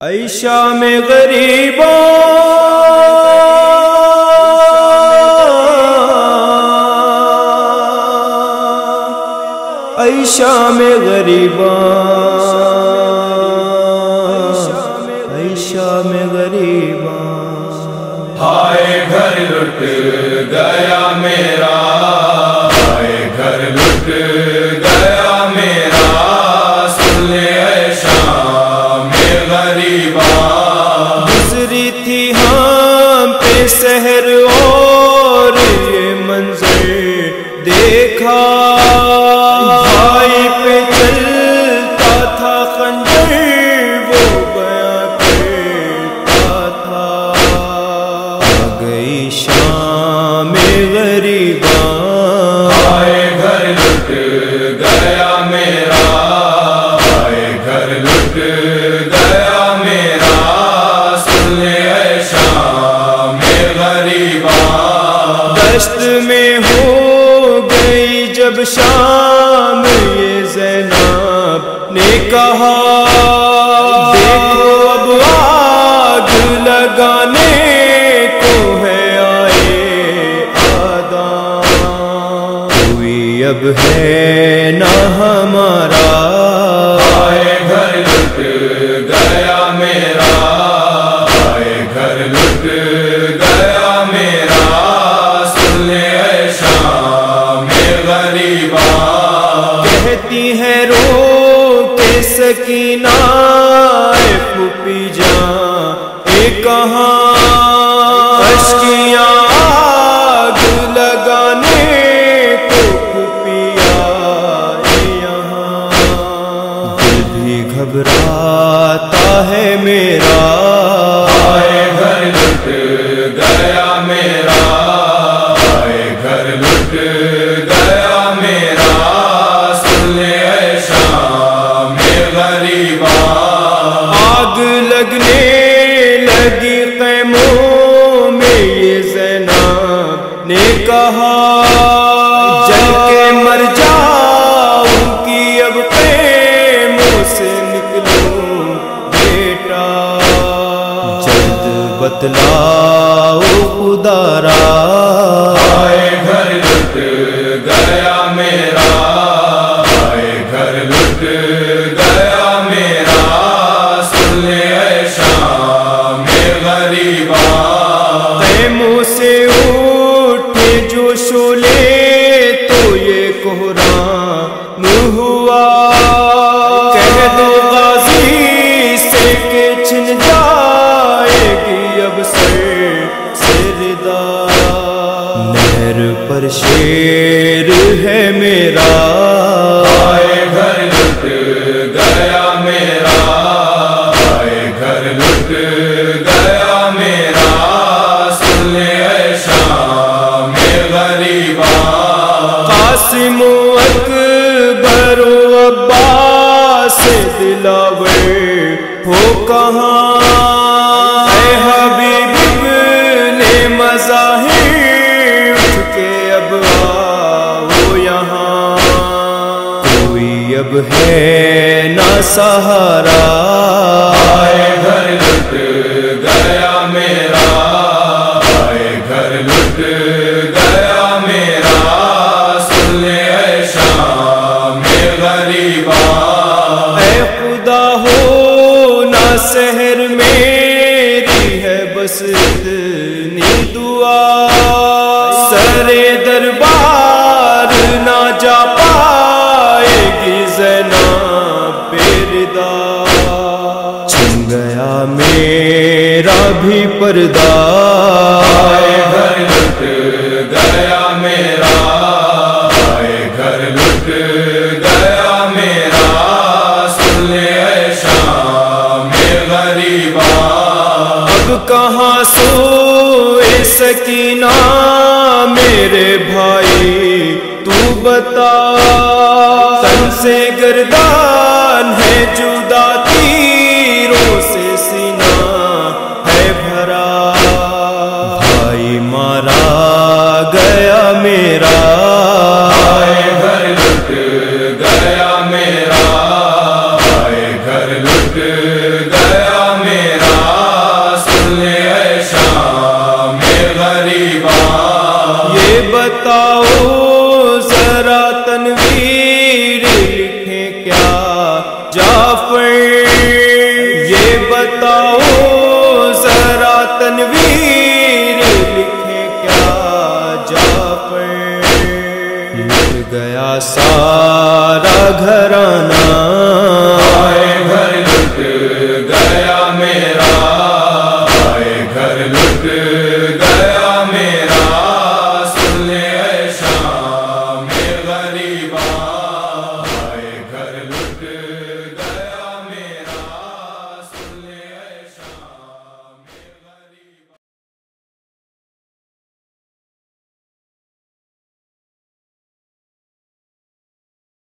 اے شام غریباں اے شام غریباں اے شام غریباں ہائے گھر لٹ گیا میرا، ہائے گھر لٹ گیا میرا، سن لے اے شام غریباں۔ گزری تھی ہم پہ سحر اور یہ منظر دیکھا، بھائی پہ چلتا تھا خنجر وہ گیا پھرتا تھا، آ گئی شام غریباں۔ ہائے گھر لٹ گیا میرا، ہائے گھر لٹ گیا میرا، سن لے اے شام غریباں۔ دشت میں ہو گئی جب شام یہ زینب نے کہا، دیکھو اب آگ لگانے کو ہے آئے آدان، کوئی اب ہے نہ ہمارا۔ ہائے گھر لٹ گیا میرا، ہائے گھر لٹ گیا میرا، سن لے اے شام غریباں۔ کہتی ہے رو کے سکینہ اے پھوپھی جان، اے کہاں اشکیاں آگ لگانے کو پھوپھی آئے یہاں، دل بھی گھبراتا ہے میرا۔ ہائے گھر لٹ گیا میرا، ہائے گھر لٹ گیا میرا، سن لے اے شام غریباں۔ آگ لگنے لگی خیموں میں یہ زینب نے کہا، جل کے مر جاؤں کی اب خیموں سے نکلوں بیٹا، جلد بتلاؤ خدا را۔ ہائے گھر لٹ گیا میرا، ہائے گھر لٹ گیا میرا، سن لے اے شام غریباں۔ خیموں سے اٹھے جو شعلے تو یہ کوہرام ہوا، کہہ دو غازی سے کہ چھن جائے گی اب سر سے ردا، نہر پر شیر ہے میرا۔ ہائے گھر لٹ گیا میرا، ہائے گھر لٹ گیا میرا، سن لے اے شام غریباں۔ قاسم و اکبر و عباس دلاور ہو کہاں، اے حبیب ابن مظاہر اٹھ کے اب آؤ یہاں، کوئی اب ہے نہ سہارا۔ ہائے گھر لٹ گیا میرا، ہائے گھر لٹ گیا میرا، سن لے اے شام غریباں۔ اے خدا ہو نہ سحر میری ہے بس اتنی دعا، سرے دربار نہ جا پائے گی زینب بے ردا، چھن گیا میرا بھی پردہ۔ ہائے گھر لٹ گیا میرا، ہائے گھر لٹ گیا میرا، سن لے اے شام غریباں۔ اب کہاں سوئے سکینہ میرے بھائی تو بتا، تن سے گردان ہے جدا، تیروں سے سینہ ہے بھرا، بھائی مارا گیا میرا۔ ہائے گھر لٹ گیا میرا، ہائے گھر لٹ گیا میرا، تنویر لکھیں کیا جعفر، یہ بتاؤ ذرا تنویر لکھیں کیا جعفر۔ لٹ گیا سارا گھرانہ